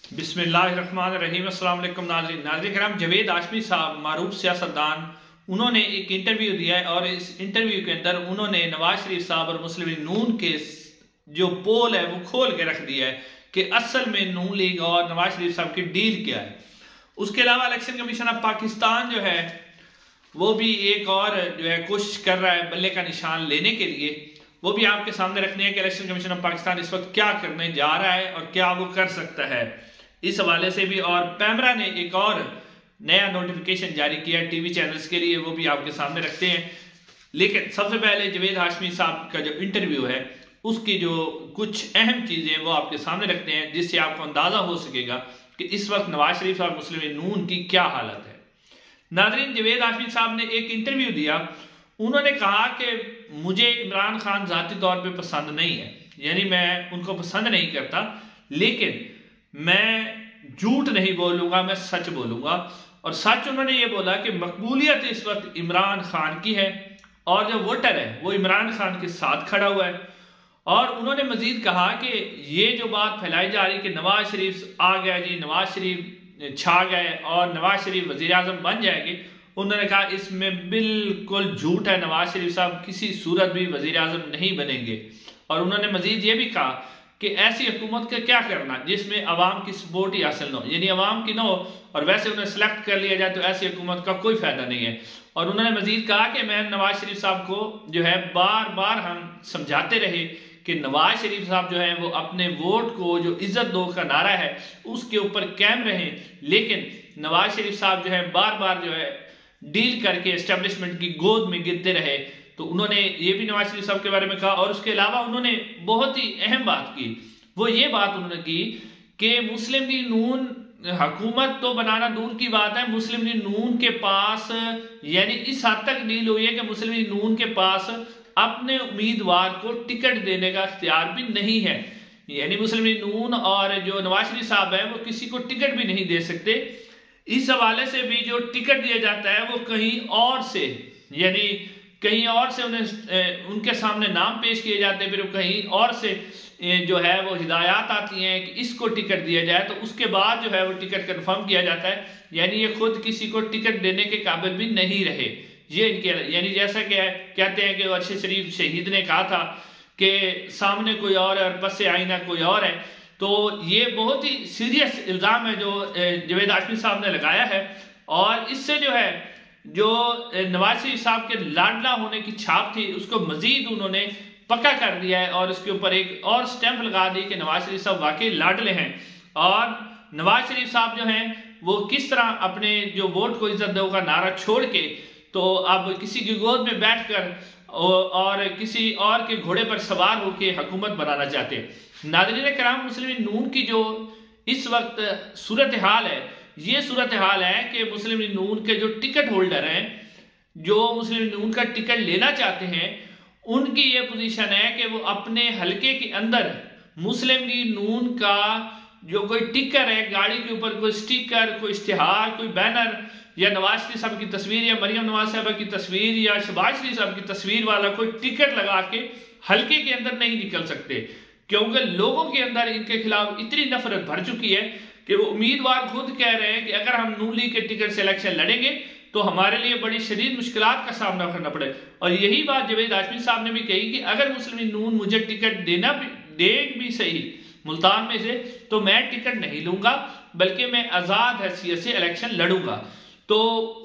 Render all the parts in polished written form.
बिस्मिल्लाहिर्रहमानिर्रहीम। अस्सलाम वालेकुम नाज़रीन कराम, जवेद हाशमी साहब मारूफ सियासतदान, उन्होंने एक इंटरव्यू दिया है और इस इंटरव्यू के अंदर उन्होंने नवाज शरीफ साहब और मुस्लिम लीग नून के जो पोल है वो खोल के रख दिया है कि असल में नून लीग और नवाज शरीफ साहब की डील क्या है। उसके अलावा इलेक्शन कमीशन ऑफ पाकिस्तान जो है वो भी एक और जो है कोशिश कर रहा है बल्ले का निशान लेने के लिए। वो भी आपके सामने रखने है कि इलेक्शन कमीशन ऑफ पाकिस्तान इस वक्त क्या करने जा रहा है और क्या वो कर सकता है, इस हवाले से भी। और पैमरा ने एक और नया नोटिफिकेशन जारी किया टीवी चैनल्स के लिए, वो भी आपके सामने रखते हैं। लेकिन सबसे पहले जवेद हाशमी साहब का जो इंटरव्यू है उसकी जो कुछ अहम चीजें वो आपके सामने रखते हैं, जिससे आपको अंदाजा हो सकेगा कि इस वक्त नवाज शरीफ और मुस्लिम लीग नून की क्या हालत है। नाज़रीन, जवेद हाशमी साहब ने एक इंटरव्यू दिया, उन्होंने कहा कि मुझे इमरान खान जाती तौर पे पसंद नहीं है, यानी मैं उनको पसंद नहीं करता, लेकिन मैं झूठ नहीं बोलूंगा, मैं सच बोलूंगा। और सच उन्होंने ये बोला कि मकबूलियत इस वक्त इमरान खान की है और जो वोटर है वो इमरान खान के साथ खड़ा हुआ है। और उन्होंने मजीद कहा कि ये जो बात फैलाई जा रही कि नवाज शरीफ आ गया जी, नवाज शरीफ छा गए और नवाज शरीफ वजीर आजम बन जाएंगे, उन्होंने कहा इसमें बिल्कुल झूठ है। नवाज शरीफ साहब किसी सूरत भी वजीर आजम नहीं बनेंगे। और उन्होंने मजीद ये भी कहा कि ऐसी हुकूमत का क्या करना जिसमें अवाम की सपोर्ट ही हासिल ना हो, यानी अवाम की ना हो और वैसे उन्हें सेलेक्ट कर लिया जाए, तो ऐसी हुकूमत का कोई फायदा नहीं है। और उन्होंने मजीद कहा कि मैं नवाज शरीफ साहब को जो है बार बार हम समझाते रहे कि नवाज शरीफ साहब जो है वो अपने वोट को जो इज्जत दो का नारा है उसके ऊपर कायम रहें, लेकिन नवाज शरीफ साहब जो है बार बार जो है डील करके एस्टेब्लिशमेंट की गोद में गिरते रहे। तो उन्होंने ये भी नवाज शरीफ साहब के बारे में कहा। और उसके अलावा उन्होंने बहुत ही अहम बात की, वो ये बात उन्होंने की कि मुस्लिम लीग नून हुकूमत तो बनाना दूर की बात है, मुस्लिम लीग नून के पास यानी इस हद तक डील हुई है कि मुस्लिम लीग नून के पास अपने उम्मीदवार को टिकट देने का इख्तियार भी नहीं है। यानी मुस्लिम लीग नून और जो नवाज शरीफ साहब है वो किसी को टिकट भी नहीं दे सकते। इस हवाले से भी जो टिकट दिया जाता है वो कहीं और से, यानी कहीं और से उन्हें उनके सामने नाम पेश किए जाते हैं, फिर कहीं और से जो है वो हिदायत आती हैं कि इसको टिकट दिया जाए, तो उसके बाद जो है वो टिकट कंफर्म किया जाता है। यानी ये खुद किसी को टिकट देने के काबिल भी नहीं रहे ये इनके, यानी जैसा कि कहते हैं कि अरशद शरीफ शहीद ने कहा था कि सामने कोई और है और पस आईना कोई और है। तो ये बहुत ही सीरियस इल्ज़ाम है जो जवेद हाशमी साहब ने लगाया है। और इससे जो है जो नवाज शरीफ साहब के लाडला होने की छाप थी उसको मजीद उन्होंने पक्का कर दिया है और उसके ऊपर एक और स्टैंप लगा दी कि नवाज शरीफ साहब वाकई लाडले हैं। और नवाज शरीफ साहब जो हैं वो किस तरह अपने जो वोट को इज्जत दो का नारा छोड़ के तो अब किसी की गोद में बैठकर और किसी और के घोड़े पर सवार होकर हुकूमत बनाना चाहते हैं। नाज़रीन कराम, मुस्लिम लीग नून की जो इस वक्त सूरत हाल है, ये सूरत हाल है कि मुस्लिम लीग नून के जो टिकट होल्डर हैं, जो मुस्लिम लीग नून का टिकट लेना चाहते हैं, उनकी ये पोजीशन है कि वो अपने हलके के अंदर मुस्लिम लीग नून का जो कोई टिकर है, गाड़ी के ऊपर कोई स्टिकर, कोई इश्तिहार, कोई बैनर या नवाज शरीफ साहब की तस्वीर या मरियम नवाज साहब की तस्वीर या शहबाज शरीफ साहब की तस्वीर वाला कोई टिकट लगा के हलके के अंदर नहीं निकल सकते, क्योंकि लोगों के अंदर इनके खिलाफ इतनी नफरत भर चुकी है कि वो उम्मीदवार खुद कह रहे हैं कि अगर हम नून लीग के टिकट से इलेक्शन लड़ेंगे तो हमारे लिए बड़ी शदीद मुश्किलात का सामना करना पड़े। और यही बात जवेद हाशमी साहब ने भी कही कि अगर मुस्लिम लीग नून मुझे टिकट दे भी सही मुल्तान में से, तो मैं टिकट नहीं लूंगा, बल्कि मैं आजाद हैसियत से इलेक्शन लड़ूंगा। तो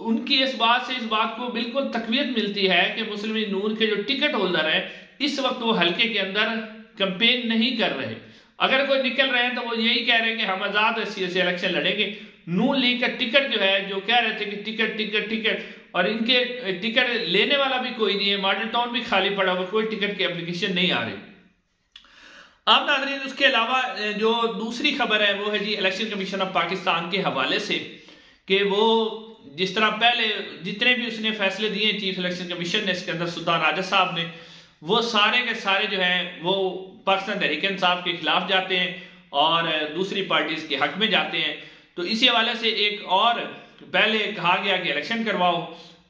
उनकी इस बात को बिल्कुल तकवीत मिलती है कि मुस्लिम लीग नून के जो टिकट होल्डर है इस वक्त वो हल्के के अंदर कैंपेन नहीं कर रहे। अगर कोई निकल रहे हैं तो वो यही कह रहे हैं कि हम आजाद हैसियत से इलेक्शन लड़ेंगे। नून लीग का टिकट जो है, जो कह रहे थे कि टिकट टिकट टिकट, और इनके टिकट लेने वाला भी कोई नहीं है, मॉडल टाउन भी खाली पड़ा हुआ, कोई टिकट की एप्लीकेशन नहीं आ रही। अब नाज़रीन, उसके अलावा जो दूसरी खबर है वो है जी इलेक्शन कमीशन ऑफ पाकिस्तान के हवाले से कि वो जिस तरह पहले जितने भी उसने फैसले दिए चीफ इलेक्शन कमीशन ने, इसके अंदर सुल्तान राजा साहब ने, वो सारे के सारे जो हैं वो पाकिस्तान तहरीक इंसाफ के खिलाफ जाते हैं और दूसरी पार्टीज के हक में जाते हैं। तो इसी हवाले से एक और पहले कहा गया कि इलेक्शन करवाओ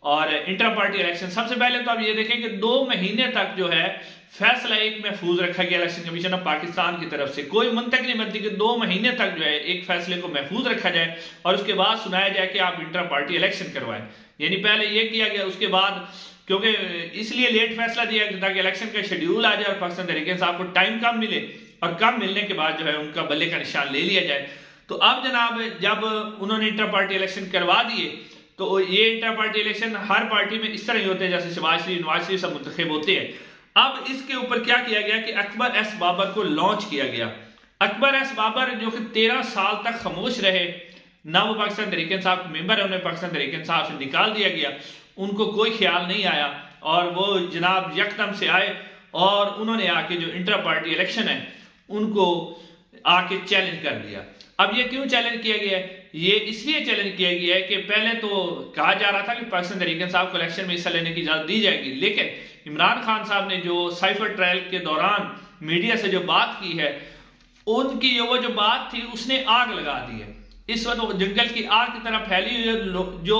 और इंटर पार्टी इलेक्शन, सबसे पहले तो आप ये देखें कि 2 महीने तक जो है फैसला एक महफूज रखा गया इलेक्शन कमीशन ऑफ पाकिस्तान की तरफ से। कोई मंतक नहीं बनती कि 2 महीने तक जो है एक फैसले को महफूज रखा जाए और उसके बाद सुनाया जाए कि आप इंटर पार्टी इलेक्शन करवाएं। यानी पहले ये किया गया, उसके बाद क्योंकि इसलिए लेट फैसला दिया गया ताकि इलेक्शन का शेड्यूल आ जाए और पाकिस्तान तहरीक इंसाफ को टाइम कम मिले, और कम मिलने के बाद जो है उनका बल्ले का निशान ले लिया जाए। तो अब जनाब जब उन्होंने इंटर पार्टी इलेक्शन करवा दिए तो ये इंटर पार्टी इलेक्शन हर पार्टी में इस तरह ही होते हैं जैसे शहबाज शरीफ, नवाज शरीफ सब मुंतखब होते हैं। अब इसके ऊपर क्या किया गया कि अकबर एस बाबर को लॉन्च किया गया। अकबर एस बाबर जो कि 13 साल तक खामोश रहे, ना वो पाकिस्तान तहरीक इंसाफ के मेंबर है, उन्हें पाकिस्तान तहरीक इंसाफ से निकाल दिया गया, उनको कोई ख्याल नहीं आया और वो जनाब यकदम से आए और उन्होंने आके जो इंटर पार्टी इलेक्शन है उनको आके चैलेंज कर दिया। अब ये क्यों चैलेंज किया गया है? ये इसलिए चैलेंज किया गया है कि पहले तो कहा जा रहा था कि पाकिस्तान तहरीक इंसाफ को इलेक्शन में हिस्सा लेने की इजाजत दी जाएगी, लेकिन इमरान खान साहब ने जो साइफर ट्रायल के दौरान मीडिया से जो बात की है, उनकी वो जो बात थी उसने आग लगा दी है। इस वक्त जंगल की आग की तरह फैली हुई है, जो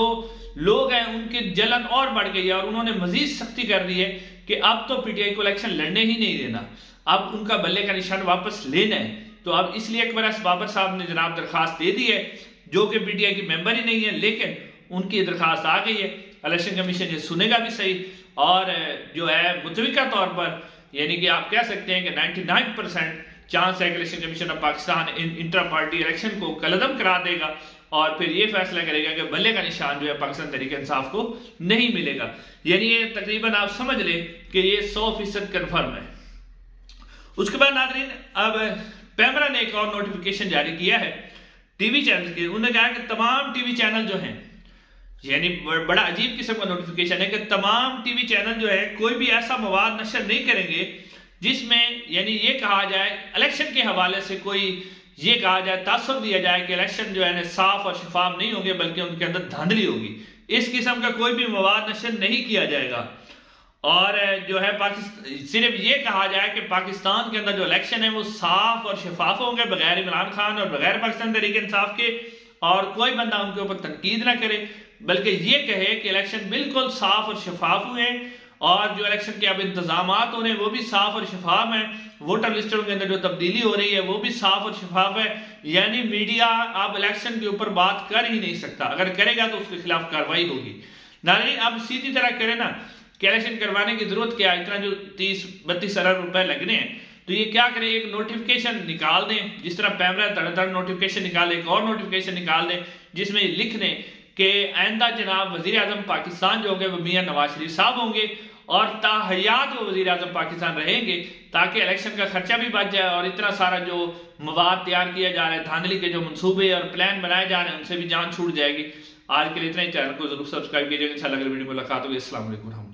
लोग हैं उनकी जलन और बढ़ गई है और उन्होंने मजीद सख्ती कर दी है कि अब तो पीटीआई को इलेक्शन लड़ने ही नहीं देना, अब उनका बल्ले का निशान वापस लेना है। तो अब इसलिए अकबर एस बाबर साहब ने जनाब दरखास्त दे दी है, जो कि पीटीआई की मेंबर ही नहीं है, लेकिन उनकी दरखास्त आ गई है। इलेक्शन कमीशन ये सुनेगा भी सही और जो है मुतविका तौर पर यानी कि आप कह सकते हैं कि 99% चांस है कि election commission of Pakistan inter party election को कलअदम करा देगा और फिर ये फैसला करेगा कि बल्ले का निशान जो है पाकिस्तान तहरीक इंसाफ को नहीं मिलेगा। यानी ये तकरीबन आप समझ लें कि ये 100% कन्फर्म है। उसके बाद नाज़रीन अब पैमरा ने एक और नोटिफिकेशन जारी किया है टीवी चैनल के। उन्होंने कहा कि तमाम टीवी चैनल जो हैं, यानी बड़ा अजीब किस्म का नोटिफिकेशन है कि तमाम टीवी चैनल जो है कोई भी ऐसा मवाद नशर नहीं करेंगे जिसमें यानी ये कहा जाए इलेक्शन के हवाले से कोई ये कहा जाए, तासुर दिया जाए कि इलेक्शन जो है साफ और शफाफ नहीं होंगे बल्कि उनके अंदर धांधली होगी। इस किस्म का कोई भी मवाद नशर नहीं किया जाएगा और जो है सिर्फ ये कहा जाए कि पाकिस्तान के अंदर जो इलेक्शन है वो साफ और शफाफ होंगे बगैर इमरान खान और बगैर पाकिस्तान तहरीक इंसाफ के, और कोई बंदा उनके ऊपर तनकीद ना करे बल्कि ये कहे कि इलेक्शन बिल्कुल साफ और शफाफ हुए और जो इलेक्शन के अब इंतजाम हो रहे हैं वो भी साफ और शफाफ है, वोटर लिस्टों के अंदर जो तब्दीली हो रही है वो भी साफ और शफाफ है। यानी मीडिया अब इलेक्शन के ऊपर बात कर ही नहीं सकता, अगर करेगा तो उसके खिलाफ कार्रवाई होगी। नाज़रीन अब सीधी तरह करे ना कि इलेक्शन करवाने की जरूरत क्या है, इतना जो 30-32 अरब रुपए लगने हैं, तो ये क्या करें, एक नोटिफिकेशन निकाल दें, जिस तरह पैमरा धड़ नोटिफिकेशन निकाले, एक और नोटिफिकेशन निकाल दें जिसमें लिख दें कि आइंदा जनाब वजीर आजम पाकिस्तान जो होंगे वो मियां नवाज शरीफ साहब होंगे और ताहयात वो वजीर आजम पाकिस्तान रहेंगे, ताकि इलेक्शन का खर्चा भी बच जाए और इतना सारा जो मवाद तैयार किया जा रहा है, धांधली के जो मंसूबे और प्लान बनाए जा रहे हैं उनसे भी जान छूट जाएगी। आज के लिए इतना ही, चैनल को जरूर सब्सक्राइब कीजिएगा। इंशाल्लाह अगली वीडियो में मुलाकात होगी। अस्सलाम वालेकुम।